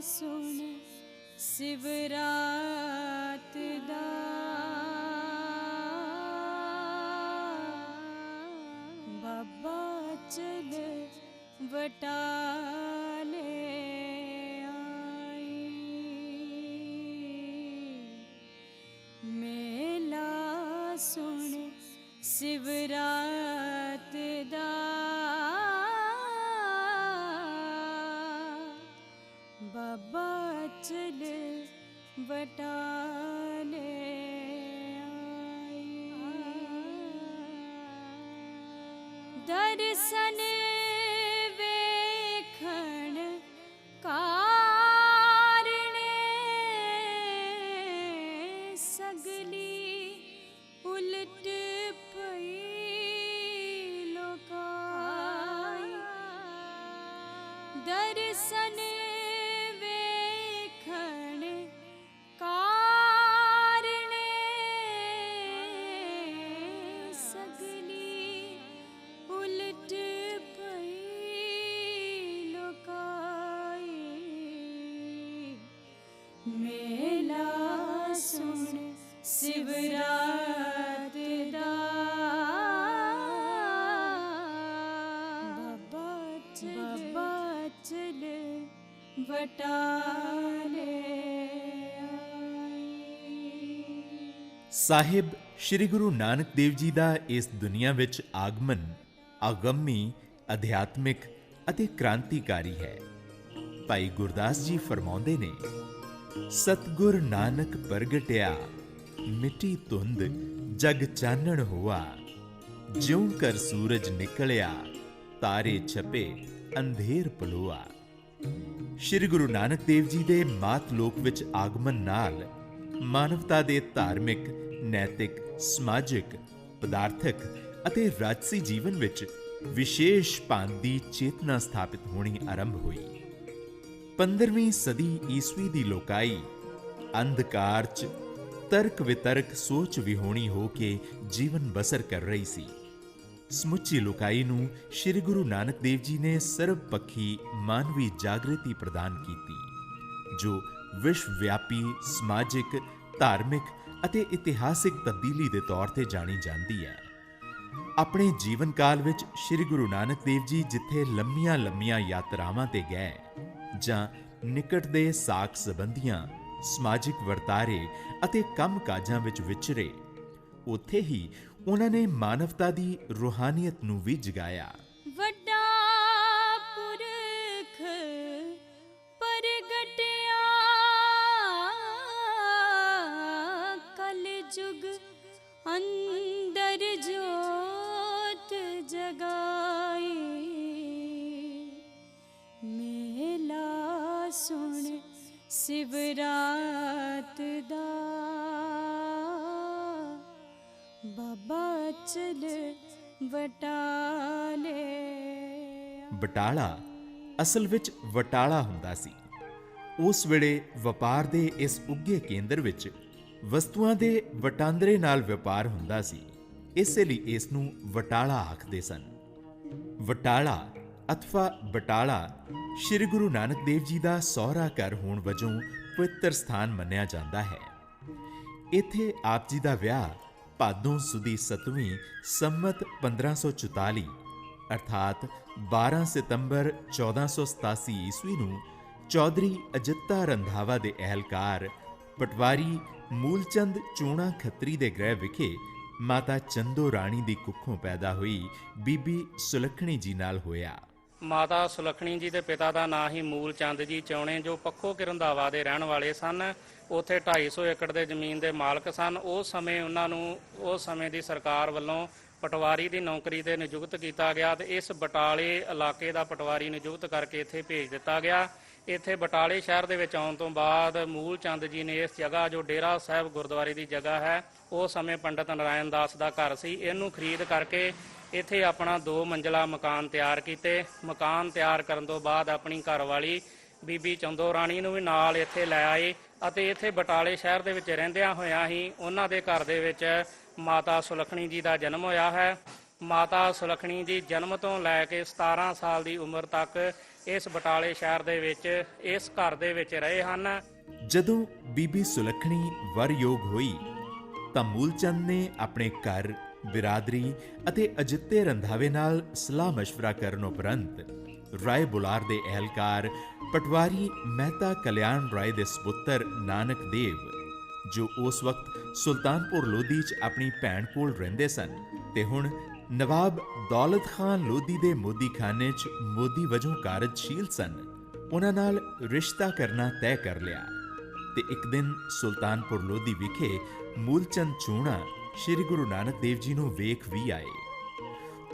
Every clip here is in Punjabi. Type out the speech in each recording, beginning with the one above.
सुन शिवरात दा बाबा चल वटाले आई। मेला सुन शिवरात दा बाबा चल वटाले आई। दर्शन वेखण कारणे सगली उलट पई लोकाई। दर्शन वेखण कारणे सगली उलट पई लोकाई। मेला सुन शिवरात दा बाबा चल वटाले आई। ਸਾਹਿਬ ਸ਼੍ਰੀ ਗੁਰੂ ਨਾਨਕ ਦੇਵ ਜੀ ਦਾ ਇਸ ਦੁਨੀਆ ਵਿੱਚ ਆਗਮਨ ਅਗੰਮੀ, ਅਧਿਆਤਮਿਕ ਅਤੇ ਕ੍ਰਾਂਤੀਕਾਰੀ ਹੈ। ਭਾਈ ਗੁਰਦਾਸ ਜੀ ਫਰਮਾਉਂਦੇ ਨੇ, ਸਤਿਗੁਰ ਨਾਨਕ ਪ੍ਰਗਟਿਆ ਮਿੱਟੀ ਧੁੰਦ ਜਗ ਚਾਨਣ ਹੋਆ। ਜਿਉਂ ਕਰ ਸੂਰਜ ਨਿਕਲਿਆ ਤਾਰੇ ਛਪੇ ਅੰਧੇਰ ਪਲੋਆ। ਸ਼੍ਰੀ ਗੁਰੂ ਨਾਨਕ ਦੇਵ ਜੀ ਦੇ ਮਾਤ ਲੋਕ ਵਿੱਚ ਆਗਮਨ ਨਾਲ ਮਾਨਵਤਾ ਦੇ ਧਾਰਮਿਕ, ਨੈਤਿਕ, ਸਮਾਜਿਕ, ਪਦਾਰਥਕ ਅਤੇ ਰਾਜਸੀ ਜੀਵਨ ਵਿੱਚ ਵਿਸ਼ੇਸ਼ ਭਾਂਤ ਦੀ ਚੇਤਨਾ ਸਥਾਪਿਤ ਹੋਣੀ ਆਰੰਭ ਹੋਈ। 15ਵੀਂ ਸਦੀ ਈਸਵੀ ਦੀ ਲੋਕਾਈ ਅੰਧਕਾਰ 'ਚ ਤਰਕ ਵਿਤਰਕ ਸੋਚ ਵਿਹੋਣੀ ਹੋ ਕੇ ਜੀਵਨ ਬਸਰ ਕਰ ਰਹੀ ਸੀ। ਸਮੁੱਚੀ ਲੋਕਾਈ ਨੂੰ ਸ਼੍ਰੀ ਗੁਰੂ ਨਾਨਕ ਦੇਵ ਜੀ ਨੇ ਸਰਬ ਪੱਖੀ ਮਾਨਵੀ ਜਾਗ੍ਰਿਤੀ ਪ੍ਰਦਾਨ ਕੀਤੀ, ਜੋ ਵਿਸ਼ਵ ਵਿਆਪੀ ਸਮਾਜਿਕ, ਧਾਰਮਿਕ ਅਤੇ ਇਤਿਹਾਸਿਕ ਤਬਦੀਲੀ ਦੇ ਤੌਰ ਤੇ ਜਾਣੀ ਜਾਂਦੀ ਹੈ। ਆਪਣੇ ਜੀਵਨ ਕਾਲ ਵਿੱਚ ਸ਼੍ਰੀ ਗੁਰੂ ਨਾਨਕ ਦੇਵ ਜੀ ਜਿੱਥੇ ਲੰਮੀਆਂ ਯਾਤਰਾਵਾਂ ਤੇ ਗਏ ਜਾਂ ਨਿਕਟ ਦੇ ਸਾਕ ਸੰਬੰਧੀਆਂ, ਸਮਾਜਿਕ ਵਰਤਾਰੇ ਅਤੇ ਕੰਮ ਕਾਜਾਂ ਵਿੱਚ ਵਿਚਰੇ, ਉੱਥੇ ਹੀ ਉਹਨਾਂ ਨੇ ਮਾਨਵਤਾ ਦੀ ਰੂਹਾਨੀਅਤ ਨੂੰ ਵੀ ਜਗਾਇਆ। ਵੱਡਾ ਪੁਰਖ ਪ੍ਰਗਟਿਆ ਕਲ ਜੁਗ ਅੰਦਰ ਜੋਤ ਜਗਾਈ। ਮੇਲਾ ਸੁਣ शिवरात दा बाबा चल वटाले। ਬਟਾਲਾ ਅਸਲ ਵਿੱਚ ਵਟਾਲਾ ਹੁੰਦਾ ਸੀ। ਉਸ ਵੇਲੇ ਵਪਾਰ ਦੇ ਇਸ ਉੱਘੇ ਕੇਂਦਰ ਵਿੱਚ ਵਸਤੂਆਂ ਦੇ ਵਟਾਂਦਰੇ ਨਾਲ ਵਪਾਰ ਹੁੰਦਾ ਸੀ। ਇਸੇ ਲਈ ਇਸ ਨੂੰ ਵਟਾਲਾ ਆਖਦੇ ਸਨ। ਵਟਾਲਾ ਅਥਵਾ ਬਟਾਲਾ ਸ਼੍ਰੀ ਗੁਰੂ ਨਾਨਕ ਦੇਵ ਜੀ ਦਾ ਸਹੁਰਾ ਘਰ ਹੋਣ ਵਜੋਂ ਪਵਿੱਤਰ ਸਥਾਨ ਮੰਨਿਆ ਜਾਂਦਾ ਹੈ। ਇੱਥੇ ਆਪ ਜੀ ਦਾ ਵਿਆਹ ਭਾਦੋਂ ਸੁਦੀ 7ਵੀਂ ਸੰਮਤ 1544 ਅਰਥਾਤ 12 ਸਤੰਬਰ 1487 ਈਸਵੀ ਨੂੰ ਚੌਧਰੀ ਅਜਿੱਤਾ ਰੰਧਾਵਾ ਦੇ ਅਹਿਲਕਾਰ ਪਟਵਾਰੀ ਮੂਲਚੰਦ ਚੂਣਾ ਖੱਤਰੀ ਦੇ ਗ੍ਰਹਿ ਵਿਖੇ ਮਾਤਾ ਚੰਦੋ ਰਾਣੀ ਦੀ ਕੁੱਖੋਂ ਪੈਦਾ ਹੋਈ ਬੀਬੀ ਸੁਲੱਖਣੀ ਜੀ ਨਾਲ ਹੋਇਆ। ਮਾਤਾ ਸੁਲੱਖਣੀ ਜੀ ਦੇ ਪਿਤਾ ਦਾ ਨਾਂ ਹੀ ਮੂਲ ਚੰਦ ਜੀ ਚੌਣੇ, ਜੋ ਪੱਖੋ ਕਿ ਰੰਧਾਵਾ ਦੇ ਰਹਿਣ ਵਾਲੇ ਸਨ। ਉੱਥੇ 250 ਏਕੜ ਦੇ ਜ਼ਮੀਨ ਦੇ ਮਾਲਕ ਸਨ। ਉਸ ਸਮੇਂ ਉਹਨਾਂ ਨੂੰ ਉਸ ਸਮੇਂ ਦੀ ਸਰਕਾਰ ਵੱਲੋਂ ਪਟਵਾਰੀ ਦੀ ਨੌਕਰੀ ਤੇ ਨਿਯੁਕਤ ਕੀਤਾ ਗਿਆ ਤੇ ਇਸ ਬਟਾਲੇ ਇਲਾਕੇ ਦਾ ਪਟਵਾਰੀ ਨਿਯੁਕਤ ਕਰਕੇ ਇੱਥੇ ਭੇਜ ਦਿੱਤਾ ਗਿਆ। ਇੱਥੇ ਬਟਾਲੇ ਸ਼ਹਿਰ ਦੇ ਵਿੱਚ ਆਉਣ ਤੋਂ ਬਾਅਦ ਮੂਲ ਚੰਦ ਜੀ ਨੇ ਇਸ ਜਗ੍ਹਾ, ਜੋ ਡੇਰਾ ਸਾਹਿਬ ਗੁਰਦੁਆਰੇ ਦੀ ਜਗ੍ਹਾ ਹੈ, ਉਸ ਸਮੇਂ ਪੰਡਤ ਨਾਰਾਇਣ ਦਾਸ ਦਾ ਘਰ ਸੀ, ਇਹਨੂੰ ਖਰੀਦ ਕਰਕੇ ਇੱਥੇ ਆਪਣਾ 2 ਮੰਜ਼ਲਾ ਮਕਾਨ ਤਿਆਰ ਕੀਤੇ। ਮਕਾਨ ਤਿਆਰ ਕਰਨ ਤੋਂ ਬਾਅਦ ਆਪਣੀ ਘਰਵਾਲੀ ਬੀਬੀ ਚੰਦੋ ਰਾਣੀ ਨੂੰ ਵੀ ਨਾਲ ਇੱਥੇ ਲੈ ਆਏ ਅਤੇ ਇੱਥੇ ਬਟਾਲੇ ਸ਼ਹਿਰ ਦੇ ਵਿੱਚ ਰਹਿੰਦਿਆਂ ਹੋਇਆਂ ਹੀ ਉਹਨਾਂ ਦੇ ਘਰ ਦੇ ਵਿੱਚ ਮਾਤਾ ਸੁਲੱਖਣੀ ਜੀ ਦਾ ਜਨਮ ਹੋਇਆ ਹੈ। ਮਾਤਾ ਸੁਲੱਖਣੀ ਜੀ ਜਨਮ ਤੋਂ ਲੈ ਕੇ 17 ਸਾਲ ਦੀ ਉਮਰ ਤੱਕ ਇਸ ਬਟਾਲੇ ਸ਼ਹਿਰ ਦੇ ਵਿੱਚ ਇਸ ਘਰ ਦੇ ਵਿੱਚ ਰਹੇ ਹਨ। ਜਦੋਂ ਬੀਬੀ ਸੁਲੱਖਣੀ ਵਰਯੋਗ ਹੋਈ ਤਾਂ ਮੂਲਚੰਦ ਨੇ ਆਪਣੇ ਘਰ, ਬਿਰਾਦਰੀ ਅਤੇ ਅਜਿੱਤੇ ਰੰਧਾਵੇ ਨਾਲ ਸਲਾਹ ਮਸ਼ਵਰਾ ਕਰਨ ਉਪਰੰਤ ਰਾਏ ਬੁਲਾਰ ਦੇ ਅਹਿਲਕਾਰ ਪਟਵਾਰੀ ਮਹਿਤਾ ਕਲਿਆਣ ਰਾਏ ਦੇ ਸੁਪੁੱਤਰ ਨਾਨਕ ਦੇਵ, ਜੋ ਉਸ ਵਕਤ ਸੁਲਤਾਨਪੁਰ ਲੋਧੀ 'ਚ ਆਪਣੀ ਭੈਣ ਕੋਲ ਰਹਿੰਦੇ ਸਨ ਤੇ ਹੁਣ ਨਵਾਬ ਦੌਲਤ ਖਾਨ ਲੋਧੀ ਦੇ ਮੋਦੀਖਾਨੇ 'ਚ ਮੋਦੀ ਵਜੋਂ ਕਾਰਜਸ਼ੀਲ ਸਨ, ਉਹਨਾਂ ਨਾਲ ਰਿਸ਼ਤਾ ਕਰਨਾ ਤੈਅ ਕਰ ਲਿਆ ਤੇ ਇੱਕ ਦਿਨ ਸੁਲਤਾਨਪੁਰ ਲੋਧੀ ਵਿਖੇ ਮੂਲਚੰਦ ਚੂਣਾ ਸ਼੍ਰੀ ਗੁਰੂ ਨਾਨਕ ਦੇਵ ਜੀ ਨੂੰ ਵੇਖ ਵੀ ਆਏ।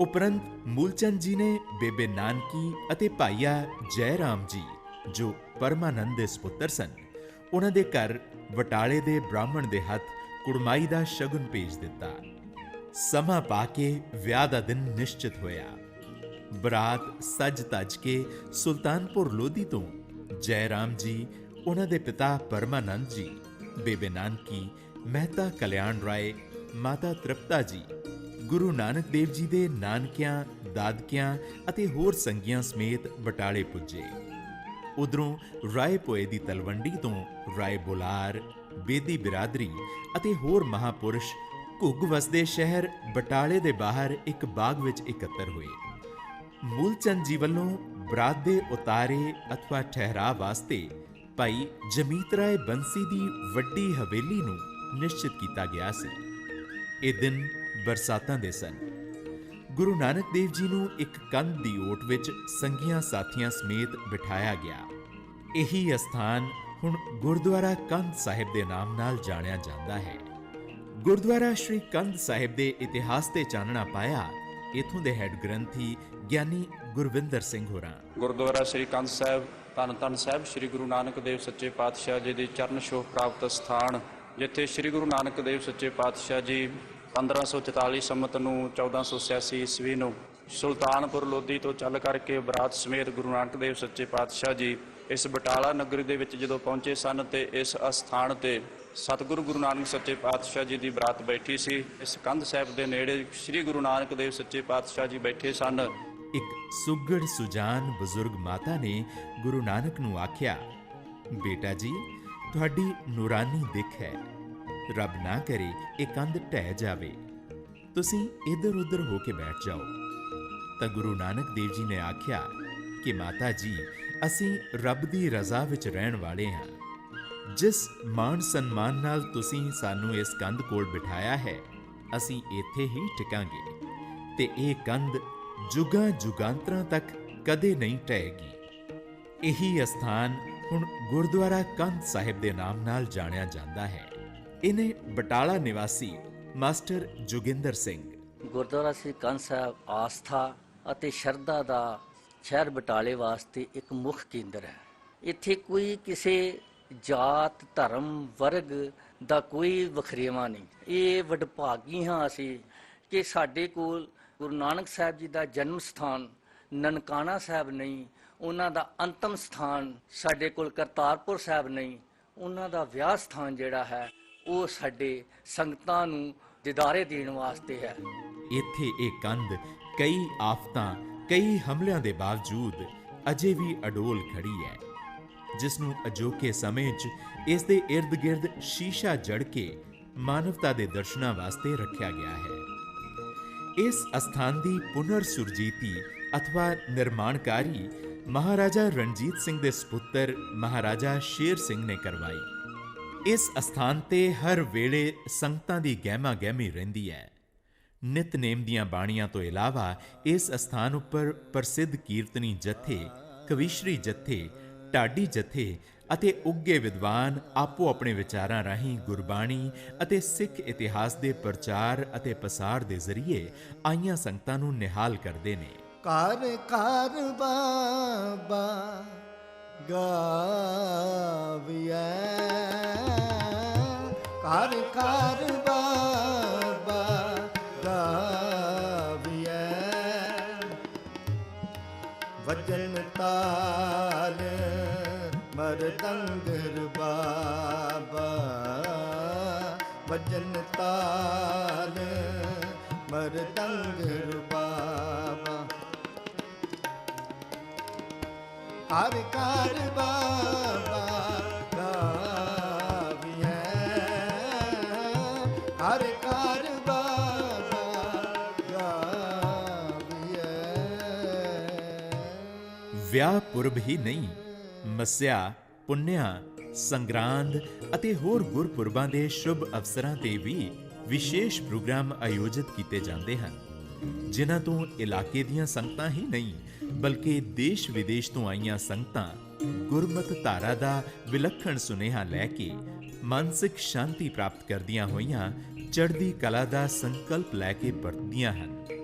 ਉਪਰੰਤ ਮੂਲਚੰਦ ਜੀ ਨੇ ਬੇਬੇ ਨਾਨਕੀ ਅਤੇ ਭਾਈਆ ਜੈ ਰਾਮ ਜੀ, ਜੋ ਪਰਮਾਨੰਦ ਦੇ ਸੁਪੁੱਤਰ ਸਨ, ਉਹਨਾਂ ਦੇ ਘਰ ਵਟਾਲੇ ਦੇ ਬ੍ਰਾਹਮਣ ਦੇ ਹੱਥ ਕੁੜਮਾਈ ਦਾ ਸ਼ਗਨ ਭੇਜ ਦਿੱਤਾ। ਸਮਾਂ ਪਾ ਕੇ ਵਿਆਹ ਦਾ ਦਿਨ ਨਿਸ਼ਚਿਤ ਹੋਇਆ। ਬਰਾਤ ਸਜ ਧਜ ਕੇ ਸੁਲਤਾਨਪੁਰ ਲੋਧੀ ਤੋਂ ਜੈ ਰਾਮ ਜੀ, ਉਹਨਾਂ ਦੇ ਪਿਤਾ ਪਰਮਾਨੰਦ ਜੀ, ਬੇਬੇ ਨਾਨਕੀ, ਮਹਿਤਾ ਕਲਿਆਣ ਰਾਏ, ਮਾਤਾ ਤ੍ਰਿਪਤਾ ਜੀ, ਗੁਰੂ ਨਾਨਕ ਦੇਵ ਜੀ ਦੇ ਨਾਨਕਿਆਂ, ਦਾਦਕਿਆਂ ਅਤੇ ਹੋਰ ਸੰਗੀਆਂ ਸਮੇਤ ਬਟਾਲੇ ਪੁੱਜੇ। ਉਧਰੋਂ ਰਾਏ ਭੋਏ ਦੀ ਤਲਵੰਡੀ ਤੋਂ ਰਾਏ ਬੁਲਾਰ, ਬੇਦੀ ਬਿਰਾਦਰੀ ਅਤੇ ਹੋਰ ਮਹਾਪੁਰਸ਼ ਘੁੱਗ ਵਸਦੇ ਸ਼ਹਿਰ ਬਟਾਲੇ ਦੇ ਬਾਹਰ ਇੱਕ ਬਾਗ ਵਿੱਚ ਇਕੱਤਰ ਹੋਏ। ਮੂਲਚੰਦ ਜੀ ਵੱਲੋਂ ਬਰਾਤ ਦੇ ਉਤਾਰੇ ਅਥਵਾ ਠਹਿਰਾਅ ਵਾਸਤੇ ਭਾਈ ਜਮੀਤ ਰਾਏ ਬੰਸੀ ਦੀ ਵੱਡੀ ਹਵੇਲੀ ਨੂੰ ਨਿਸ਼ਚਿਤ ਕੀਤਾ ਗਿਆ ਸੀ। ਇਹ ਦਿਨ ਬਰਸਾਤਾਂ ਦੇ ਸਨ। ਗੁਰੂ ਨਾਨਕ ਦੇਵ ਜੀ ਨੂੰ ਇੱਕ ਕੰਧ ਦੀ ਓਟ ਵਿੱਚ ਸੰਗੀਆਂ ਸਾਥੀਆਂ ਸਮੇਤ ਬਿਠਾਇਆ ਗਿਆ। ਇਹੀ ਅਸਥਾਨ ਹੁਣ ਗੁਰਦੁਆਰਾ ਕੰਧ ਸਾਹਿਬ ਦੇ ਨਾਮ ਨਾਲ ਜਾਣਿਆ ਜਾਂਦਾ ਹੈ। ਗੁਰਦੁਆਰਾ ਸ਼੍ਰੀ ਕੰਧ ਸਾਹਿਬ ਦੇ ਇਤਿਹਾਸ ਤੇ ਚਾਨਣਾ ਪਾਇਆ ਇਥੋਂ ਦੇ ਹੈੱਡ ਗ੍ਰੰਥੀ ਗਿਆਨੀ ਗੁਰਵਿੰਦਰ ਸਿੰਘ ਹੋਰਾਂ। ਗੁਰਦੁਆਰਾ ਸ਼੍ਰੀ ਕੰਧ ਸਾਹਿਬ ਧੰਨ ਧੰਨ ਸਾਹਿਬ ਸ਼੍ਰੀ ਗੁਰੂ ਨਾਨਕ ਦੇਵ ਸੱਚੇ ਪਾਤਸ਼ਾਹ ਜੀ ਦੀ ਚਰਨ ਛੋਹ ਪ੍ਰਾਪਤ ਸਥਾਨ, ਜਿੱਥੇ ਸ਼੍ਰੀ ਗੁਰੂ ਨਾਨਕ ਦੇਵ ਸੱਚੇ ਪਾਤਸ਼ਾਹ ਜੀ 1544 ਸੰਮਤ ਨੂੰ 1486 ਈਸਵੀ ਨੂੰ ਸੁਲਤਾਨਪੁਰ ਲੋਧੀ ਤੋਂ ਚੱਲ ਕਰਕੇ ਬਰਾਤ ਸਮੇਤ ਗੁਰੂ ਨਾਨਕ ਦੇਵ ਸੱਚੇ ਪਾਤਸ਼ਾਹ ਜੀ ਇਸ ਬਟਾਲਾ ਨਗਰੀ ਦੇ ਵਿੱਚ ਜਦੋਂ ਪਹੁੰਚੇ ਸਨ ਤੇ ਇਸ ਅਸਥਾਨ ਤੇ ਸਤਿਗੁਰੂ ਗੁਰੂ ਨਾਨਕ ਸੱਚੇ ਪਾਤਸ਼ਾਹ ਜੀ ਦੀ ਬਰਾਤ ਬੈਠੀ ਸੀ। ਇਸ ਕੰਧ ਸਾਹਿਬ ਦੇ ਨੇੜੇ ਸ਼੍ਰੀ ਗੁਰੂ ਨਾਨਕ ਦੇਵ ਸੱਚੇ ਪਾਤਸ਼ਾਹ ਜੀ ਬੈਠੇ ਸਨ। ਇੱਕ ਸੁਘੜ ਸੁਜਾਨ ਬਜ਼ੁਰਗ ਮਾਤਾ ਨੇ ਗੁਰੂ ਨਾਨਕ ਨੂੰ ਆਖਿਆ, ਬੇਟਾ ਜੀ, ਤੁਹਾਡੀ ਨੂਰਾਨੀ ਦਿੱਖ ਹੈ, ਰੱਬ ਨਾ ਕਰੇ ਇਹ ਕੰਧ ਢਹਿ ਜਾਵੇ, ਤੁਸੀਂ ਇੱਧਰ ਉੱਧਰ ਹੋ ਕੇ ਬੈਠ ਜਾਓ। ਤਾਂ ਗੁਰੂ ਨਾਨਕ ਦੇਵ ਜੀ ਨੇ ਆਖਿਆ ਕਿ ਮਾਤਾ ਜੀ, ਅਸੀਂ ਰੱਬ ਦੀ ਰਜ਼ਾ ਵਿੱਚ ਰਹਿਣ ਵਾਲੇ ਹਾਂ। ਜਿਸ ਮਾਣ ਸਨਮਾਨ ਨਾਲ ਤੁਸੀਂ ਸਾਨੂੰ ਇਸ ਕੰਧ ਕੋਲ ਬਿਠਾਇਆ ਹੈ, ਅਸੀਂ ਇੱਥੇ ਹੀ ਟਿਕਾਂਗੇ ਤੇ ਇਹ ਕੰਧ ਜੁਗਾਂ ਜੁਗਾਂਤਰਾਂ ਤੱਕ ਕਦੇ ਨਹੀਂ ਢਹੇਗੀ। ਇਹੀ ਅਸਥਾਨ ਹੁਣ ਗੁਰਦੁਆਰਾ ਕੰਧ ਸਾਹਿਬ ਦੇ ਨਾਮ ਨਾਲ ਜਾਣਿਆ ਜਾਂਦਾ ਹੈ। ਇਹਨੇ ਬਟਾਲਾ ਨਿਵਾਸੀ ਮਾਸਟਰ ਜੋਗਿੰਦਰ ਸਿੰਘ। ਗੁਰਦੁਆਰਾ ਸ੍ਰੀ ਕੰਧ ਸਾਹਿਬ ਆਸਥਾ ਅਤੇ ਸ਼ਰਧਾ ਦਾ ਸ਼ਹਿਰ ਬਟਾਲੇ ਵਾਸਤੇ ਇੱਕ ਮੁੱਖ ਕੇਂਦਰ ਹੈ। ਇੱਥੇ ਕੋਈ ਕਿਸੇ ਜਾਤ, ਧਰਮ, ਵਰਗ ਦਾ ਕੋਈ ਵਖਰੇਵਾਂ ਨਹੀਂ। ਇਹ ਵਡਭਾਗੀ ਹਾਂ ਅਸੀਂ ਕਿ ਸਾਡੇ ਕੋਲ ਗੁਰੂ ਨਾਨਕ ਸਾਹਿਬ ਜੀ ਦਾ ਜਨਮ ਸਥਾਨ ਨਨਕਾਣਾ ਸਾਹਿਬ ਨਹੀਂ, ਉਹਨਾਂ ਦਾ ਅੰਤਮ ਸਥਾਨ ਸਾਡੇ ਕੋਲ ਕਰਤਾਰਪੁਰ ਸਾਹਿਬ ਨਹੀਂ, ਉਹਨਾਂ ਦਾ ਵਿਆਹ ਸਥਾਨ ਜਿਹੜਾ ਹੈ ਉਹ ਸਾਡੇ ਸੰਗਤਾਂ ਨੂੰ ਦਿਦਾਰੇ ਦੇਣ ਵਾਸਤੇ ਹੈ। ਇੱਥੇ ਇਹ ਕੰਧ ਕਈ ਆਫਤਾਂ, ਕਈ ਹਮਲਿਆਂ ਦੇ ਬਾਵਜੂਦ ਅਜੇ ਵੀ ਅਡੋਲ ਖੜੀ ਹੈ, ਜਿਸ ਨੂੰ ਅਜੋਕੇ ਸਮੇਂ 'ਚ ਇਸ ਦੇ ਇਰਦ ਗਿਰਦ ਸ਼ੀਸ਼ਾ ਜੜ ਕੇ ਮਾਨਵਤਾ ਦੇ ਦਰਸ਼ਨਾਂ ਵਾਸਤੇ ਰੱਖਿਆ ਗਿਆ ਹੈ। ਇਸ ਅਸਥਾਨ ਦੀ ਪੁਨਰ ਸੁਰਜੀਤੀ ਅਥਵਾ ਨਿਰਮਾਣਕਾਰੀ ਮਹਾਰਾਜਾ ਰਣਜੀਤ ਸਿੰਘ ਦੇ ਸੁਪੁੱਤਰ ਮਹਾਰਾਜਾ ਸ਼ੇਰ ਸਿੰਘ ਨੇ ਕਰਵਾਈ। ਇਸ ਅਸਥਾਨ ਤੇ ਹਰ ਵੇਲੇ ਸੰਗਤਾਂ ਦੀ ਗਹਿਮਾ ਗਹਿਮੀ ਰਹਿੰਦੀ ਹੈ। ਨਿਤਨੇਮ ਦੀਆਂ ਬਾਣੀਆਂ ਤੋਂ ਇਲਾਵਾ ਇਸ ਅਸਥਾਨ ਉੱਪਰ ਪ੍ਰਸਿੱਧ ਕੀਰਤਨੀ ਜਥੇ, ਕਵੀਸ਼ਰੀ ਜਥੇ, ਢਾਡੀ ਜਥੇ ਅਤੇ ਉੱਗੇ ਵਿਦਵਾਨ ਆਪੋ ਆਪਣੇ ਵਿਚਾਰਾਂ ਰਾਹੀਂ ਗੁਰਬਾਣੀ ਅਤੇ ਸਿੱਖ ਇਤਿਹਾਸ ਦੇ ਪ੍ਰਚਾਰ ਅਤੇ ਪਸਾਰ ਦੇ ਜ਼ਰੀਏ ਆਈਆਂ ਸੰਗਤਾਂ ਨੂੰ ਨਿਹਾਲ ਕਰਦੇ ਨੇ। ਘਰ ਘਰ ਬਾਬਾ ਗਾਵਿਐ, ਘਰ ਘਰ ਬਾਬਾ ਗਾਵਿਐ, ਵਜਨ ਤਾਲ ਮਰਦੰਗ ਬਾਬਾ, ਵਜਨ ਤਾਲ ਮਰਦੰਗ ਬਾਬਾ। ਹਰ ਕਾਰ ਬਾਬਾ ਗਾਵੀਐ, ਹਰ ਕਾਰ ਬਾਬਾ ਗਾਵੀਐ। ਵਿਆਹ ਪੁਰਬ ਹੀ ਨਹੀਂ, ਮੱਸਿਆ, ਪੁੰਨਿਆ, ਸੰਗਰਾਂਦ ਅਤੇ ਹੋਰ ਗੁਰਪੁਰਬਾਂ ਦੇ ਸ਼ੁਭ ਅਵਸਰਾਂ ਤੇ ਵੀ ਵਿਸ਼ੇਸ਼ ਪ੍ਰੋਗਰਾਮ ਆਯੋਜਿਤ ਕੀਤੇ ਜਾਂਦੇ ਹਨ, ਜਿਨ੍ਹਾਂ ਤੋਂ ਇਲਾਕੇ ਦੀਆਂ ਸੰਗਤਾਂ ਹੀ ਨਹੀਂ ਬਲਕਿ ਦੇਸ਼ ਵਿਦੇਸ਼ ਤੋਂ ਆਈਆਂ ਸੰਗਤਾਂ ਗੁਰਮਤਿ ਧਾਰਾ ਦਾ ਵਿਲੱਖਣ ਸੁਨੇਹਾ ਲੈ ਕੇ ਮਾਨਸਿਕ ਸ਼ਾਂਤੀ ਪ੍ਰਾਪਤ ਕਰਦੀਆਂ ਹੋਈਆਂ ਚੜ੍ਹਦੀ ਕਲਾ ਦਾ ਸੰਕਲਪ ਲੈ ਕੇ ਪਰਤਦੀਆਂ ਹਨ।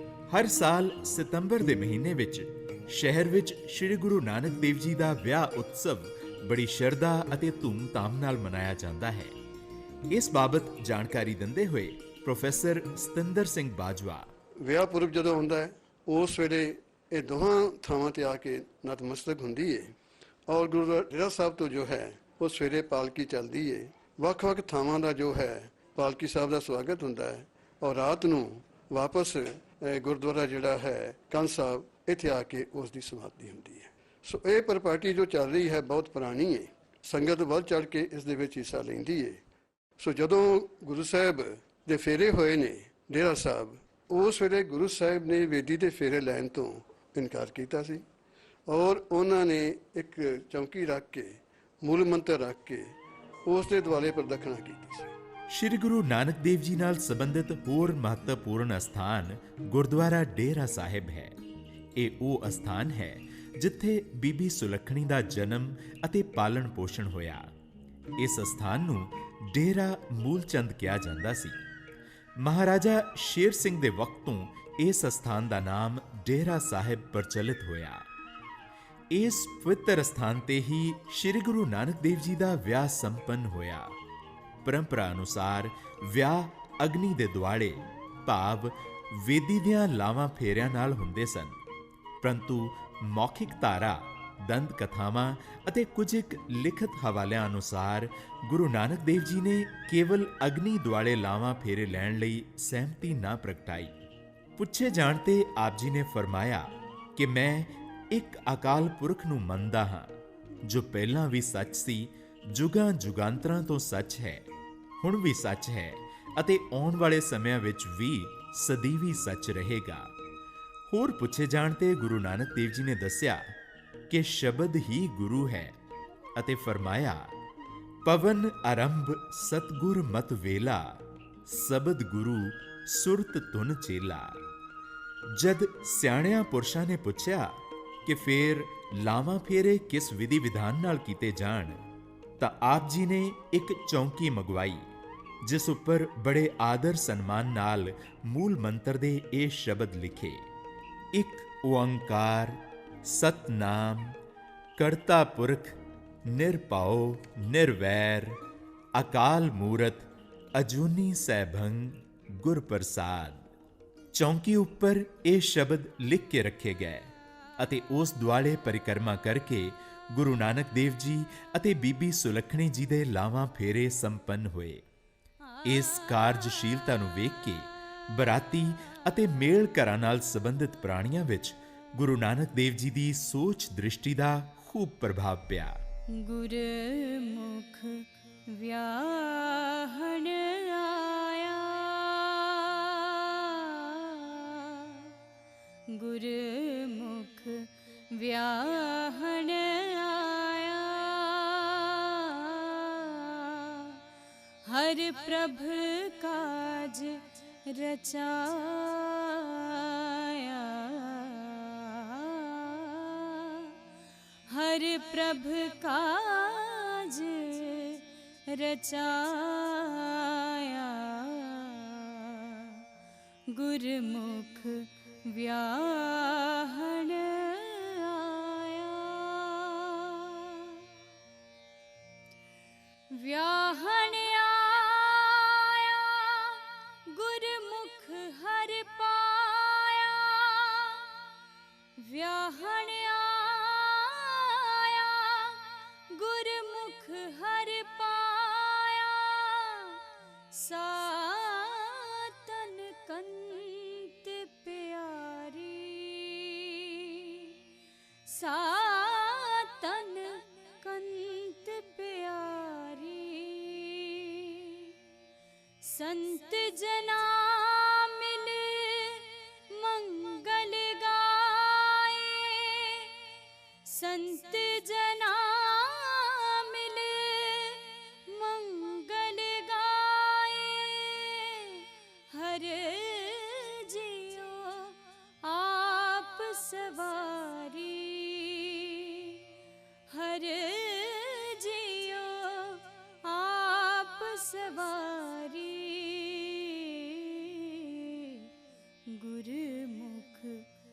ਹਰ ਸਾਲ ਸਤੰਬਰ ਦੇ ਮਹੀਨੇ ਵਿੱਚ ਸ਼ਹਿਰ ਵਿੱਚ ਸ੍ਰੀ ਗੁਰੂ ਨਾਨਕ ਦੇਵ ਜੀ ਦਾ ਵਿਆਹ ਉਤਸਵ ਬੜੀ ਸ਼ਰਧਾ ਅਤੇ ਧੂਮ-ਧਾਮ ਨਾਲ ਮਨਾਇਆ ਜਾਂਦਾ ਹੈ। ਇਸ ਬਾਬਤ ਜਾਣਕਾਰੀ ਦਿੰਦੇ ਹੋਏ ਪ੍ਰੋਫੈਸਰ ਸਤਿੰਦਰ ਸਿੰਘ ਬਾਜਵਾ, ਵਿਆਹ ਪੁਰਬ ਜਦੋਂ ਹੁੰਦਾ ਹੈ ਉਸ ਵੇਲੇ ਇਹ ਦੋਹਾਂ ਥਾਵਾਂ ਤੇ ਆ ਕੇ ਨਤਮਸਤਕ ਹੁੰਦੀ ਹੈ ਔਰ ਗੁਰੂ ਡੇਰਾ ਸਾਹਿਬ ਤੋਂ ਜੋ ਹੈ ਉਹ ਸਵੇਰੇ ਪਾਲਕੀ ਚੱਲਦੀ ਹੈ। ਵੱਖ-ਵੱਖ ਥਾਵਾਂ ਦਾ ਜੋ ਹੈ ਪਾਲਕੀ ਸਾਹਿਬ ਦਾ ਸਵਾਗਤ ਹੁੰਦਾ ਹੈ ਔਰ ਰਾਤ ਨੂੰ ਵਾਪਸ ਗੁਰਦੁਆਰਾ ਜਿਹੜਾ ਹੈ ਕੰਨ ਸਾਹਿਬ ਇੱਥੇ ਆ ਕੇ ਉਸ ਦੀ ਸਮਾਪਤੀ ਹੁੰਦੀ ਹੈ। ਸੋ ਇਹ ਪਰਪਾਟੀ ਜੋ ਚੱਲ ਰਹੀ ਹੈ ਬਹੁਤ ਪੁਰਾਣੀ ਹੈ, ਸੰਗਤ ਵੱਧ ਚੜ ਕੇ ਇਸ ਦੇ ਵਿੱਚ ਹਿੱਸਾ ਲੈਂਦੀ ਹੈ। ਸੋ ਜਦੋਂ ਗੁਰੂ ਸਾਹਿਬ ਦੇ ਫੇਰੇ ਹੋਏ ਨੇ ਡੇਰਾ ਸਾਹਿਬ, ਉਸ ਵੇਲੇ ਗੁਰੂ ਸਾਹਿਬ ਨੇ ਵੇਦੀ ਦੇ ਫੇਰੇ ਲੈਣ ਤੋਂ ਇਨਕਾਰ ਕੀਤਾ ਸੀ ਔਰ ਉਹਨਾਂ ਨੇ ਇੱਕ ਚੌਂਕੀ ਰੱਖ ਕੇ ਮੂਲ ਮੰਤਰ ਰੱਖ ਕੇ ਉਸ ਦੇ ਦੁਆਲੇ ਪ੍ਰਦਖਣਾ ਕੀਤੀ ਸੀ। ਸ੍ਰੀ ਗੁਰੂ ਨਾਨਕ ਦੇਵ ਜੀ ਨਾਲ ਸੰਬੰਧਿਤ ਹੋਰ ਮਹੱਤਵਪੂਰਨ ਅਸਥਾਨ ਗੁਰਦੁਆਰਾ ਡੇਰਾ ਸਾਹਿਬ ਹੈ। ਇਹ ਉਹ ਅਸਥਾਨ ਹੈ ਜਿੱਥੇ ਬੀਬੀ ਸੁਲੱਖਣੀ ਦਾ ਜਨਮ ਅਤੇ ਪਾਲਣ ਪੋਸ਼ਣ ਹੋਇਆ। ਇਸ ਅਸਥਾਨ ਨੂੰ ਡੇਰਾ ਮੂਲਚੰਦ ਕਿਹਾ ਜਾਂਦਾ ਸੀ। ਮਹਾਰਾਜਾ ਸ਼ੇਰ ਸਿੰਘ ਦੇ ਵਕਤ ਤੋਂ ਇਸ ਅਸਥਾਨ ਦਾ ਨਾਮ ਡੇਰਾ ਸਾਹਿਬ ਪ੍ਰਚਲਿਤ ਹੋਇਆ। ਇਸ ਪਵਿੱਤਰ ਅਸਥਾਨ ਤੇ ਹੀ ਸ੍ਰੀ ਗੁਰੂ ਨਾਨਕ ਦੇਵ ਜੀ ਦਾ ਵਿਆਹ ਸੰਪੰਨ ਹੋਇਆ। ਪਰੰਪਰਾ ਅਨੁਸਾਰ ਵਿਆਹ ਅਗਨੀ ਦੇ ਦੁਆਲੇ ਭਾਵ ਵੇਦੀ ਦੀਆਂ ਲਾਵਾਂ ਫੇਰਿਆਂ ਨਾਲ ਹੁੰਦੇ ਸਨ, ਪਰੰਤੂ ਮੌਖਿਕ ਧਾਰਾ, ਦੰਦ ਕਥਾਵਾਂ ਅਤੇ ਕੁਝ ਇੱਕ ਲਿਖਤ ਹਵਾਲਿਆਂ ਅਨੁਸਾਰ ਗੁਰੂ ਨਾਨਕ ਦੇਵ ਜੀ ਨੇ ਕੇਵਲ ਅਗਨੀ ਦੁਆਲੇ ਲਾਵਾਂ ਫੇਰੇ ਲੈਣ ਲਈ ਸਹਿਮਤੀ ਨਾ ਪ੍ਰਗਟਾਈ। ਪੁੱਛੇ ਜਾਣ ਤੇ ਆਪ ਜੀ ਨੇ ਫਰਮਾਇਆ ਕਿ ਮੈਂ ਇੱਕ ਅਕਾਲ ਪੁਰਖ ਨੂੰ ਮੰਨਦਾ ਹਾਂ ਜੋ ਪਹਿਲਾਂ ਵੀ ਸੱਚ ਸੀ, ਜੁਗਾਂ ਜੁਗਾਂਤਰਾਂ ਤੋਂ ਸੱਚ ਹੈ, ਹੁਣ ਵੀ ਸੱਚ ਹੈ ਅਤੇ ਆਉਣ ਵਾਲੇ ਸਮਿਆਂ ਵਿੱਚ ਵੀ ਸਦੀਵੀ ਸੱਚ ਰਹੇਗਾ। ਹੋਰ ਪੁੱਛੇ ਜਾਣ ਤੇ ਗੁਰੂ ਨਾਨਕ ਦੇਵ ਜੀ ਨੇ ਦੱਸਿਆ ਕਿ ਸ਼ਬਦ ਹੀ ਗੁਰੂ ਹੈ ਅਤੇ ਫਰਮਾਇਆ, ਪਵਨ ਆਰੰਭ ਸਤਗੁਰ ਮਤ ਵੇਲਾ, ਸਬਦ ਗੁਰੂ ਸੁਰਤ ਧੁਨ ਚੇਲਾ। ਜਦ ਸਿਆਣਿਆਂ ਪੁਰਸ਼ਾਂ ਨੇ ਪੁੱਛਿਆ ਕਿ ਫੇਰ ਲਾਵਾਂ ਫੇਰੇ ਕਿਸ ਵਿਧੀ ਵਿਧਾਨ ਨਾਲ ਕੀਤੇ ਜਾਣ, ਤਾਂ ਆਪ ਜੀ ਨੇ ਇੱਕ ਚੌਂਕੀ ਮੰਗਵਾਈ ਜਿਸ ਉੱਪਰ ਬੜੇ ਆਦਰ ਸਨਮਾਨ ਨਾਲ ਮੂਲ ਮੰਤਰ ਦੇ ਇਹ ਸ਼ਬਦ ਲਿਖੇ, ਇੱਕ ਓੰਕਾਰ ਸਤਨਾਮ ਕਰਤਾ ਪੁਰਖ ਨਿਰਭਉ ਨਿਰਵੈਰ ਅਕਾਲ ਮੂਰਤ ਅਜੂਨੀ ਸੈਭੰ ਗੁਰ ਪ੍ਰਸਾਦ। ਚੌਂਕੀ ਉੱਪਰ ਇਹ ਸ਼ਬਦ ਲਿਖ ਕੇ ਰੱਖੇ ਗਏ ਅਤੇ ਉਸ ਦੁਆਲੇ ਪਰਿਕਰਮਾ ਕਰਕੇ ਗੁਰੂ ਨਾਨਕ ਦੇਵ ਜੀ ਅਤੇ ਬੀਬੀ ਸੁਲੱਖਣੀ ਜੀ ਦੇ ਲਾਵਾਂ ਫੇਰੇ ਸੰਪੰਨ ਹੋਏ। ਇਸ ਕਾਰਜਸ਼ੀਲਤਾ ਨੂੰ ਵੇਖ ਕੇ ਬਰਾਤੀ ਅਤੇ ਮੇਲ ਘਰਾਂ ਨਾਲ ਸੰਬੰਧਿਤ ਪ੍ਰਾਣੀਆਂ ਵਿੱਚ ਗੁਰੂ ਨਾਨਕ ਦੇਵ ਜੀ ਦੀ ਸੋਚ ਦ੍ਰਿਸ਼ਟੀ ਦਾ ਖੂਬ ਪ੍ਰਭਾਵ ਪਿਆ। ਗੁਰਮੁਖ ਵਿਆਹਣ ਆਇਆ, ਗੁਰਮੁਖ ਵਿਆਹਣ ਆਇਆ, ਹਰ ਪ੍ਰਭ ਕਾਜ ਰਚਾਇਆ, हर प्रभ काज रचाया, गुरमुख व्याहण आया। व्याहण आया गुरमुख हर पाया, व्याहण गुरमुख हर पाया, सातन कंत प्यारी, सातन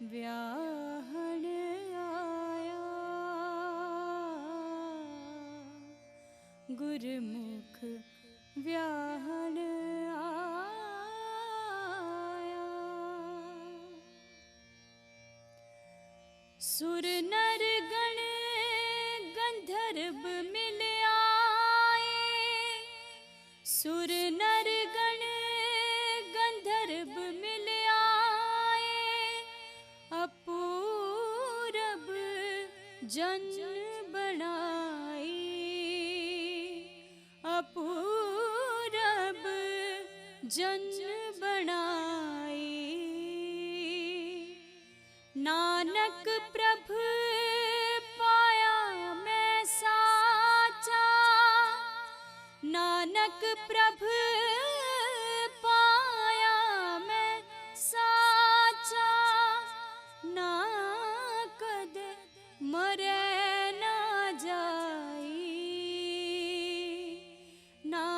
ਵਿਆਹਣ ਆਇਆ, ਗੁਰਮੁਖ ਵਿਆਹਣ ਆਇਆ। ਸੁਰ ਨਰ ਗਣ ਗੰਧਰਵ ਮਿਲ ਆਏ, ਸੁਰ ਨਰ ਗਣ ਗੰਧਰਵ ਮਿਲ ਆਏ, ਅਪੂਰਬ ਜਨ ਬਣਾਈ, ਅਪੂਰਬ ਜਨ ਬਣਾਈ। ਨਾਨਕ ਪ੍ਰਭ ਪਾਇਆ ਮੈਂ ਸਾਚਾ, ਨਾਨਕ ਪ੍ਰਭ ਪਾਇਆ ਮੈਂ ਸਾਚਾ, ਨਾ ਕਦੇ ਮਰੈ ਨਾ ਜਾਈ, ਨਾ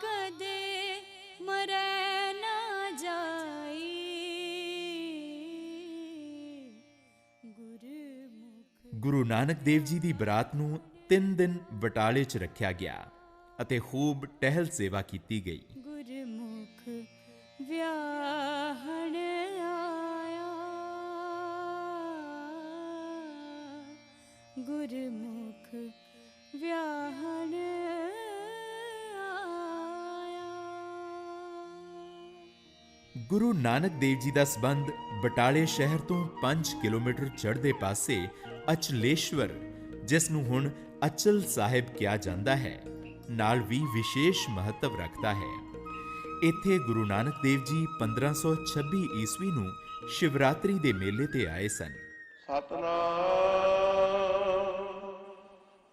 ਕਦੇ ਮਰੈ ਨਾ ਜਾਈ। ਗੁਰੂ ਨਾਨਕ ਦੇਵ ਜੀ ਦੀ ਬਰਾਤ ਨੂੰ 3 ਦਿਨ ਬਟਾਲੇ 'ਚ ਰੱਖਿਆ ਗਿਆ ਅਤੇ ਖੂਬ ਟਹਿਲ ਸੇਵਾ ਕੀਤੀ ਗਈ। ਗੁਰਮੁਖ ਵਿਆਹਣ ਆਇਆ, ਗੁਰਮੁਖ ਵਿਆਹਣ ਆਇਆ। ਗੁਰੂ ਨਾਨਕ ਦੇਵ ਜੀ ਦਾ ਸੰਬੰਧ ਬਟਾਲੇ ਸ਼ਹਿਰ ਤੋਂ 5 ਕਿਲੋਮੀਟਰ ਚੜ੍ਹਦੇ ਪਾਸੇ ਅਚਲੇਸ਼ਵਰ, ਜਿਸ ਨੂੰ ਹੁਣ ਅਚਲ ਸਾਹਿਬ ਕਿਹਾ ਜਾਂਦਾ ਹੈ, ਨਾਲ ਵੀ ਵਿਸ਼ੇਸ਼ ਮਹੱਤਵ ਰੱਖਦਾ ਹੈ। ਇੱਥੇ ਗੁਰੂ ਨਾਨਕ ਦੇਵ ਜੀ 1526 ਈਸਵੀ ਨੂੰ ਸ਼ਿਵਰਾਤਰੀ ਦੇ ਮੇਲੇ ਤੇ ਆਏ ਸਨ। ਸਤਨਾਮ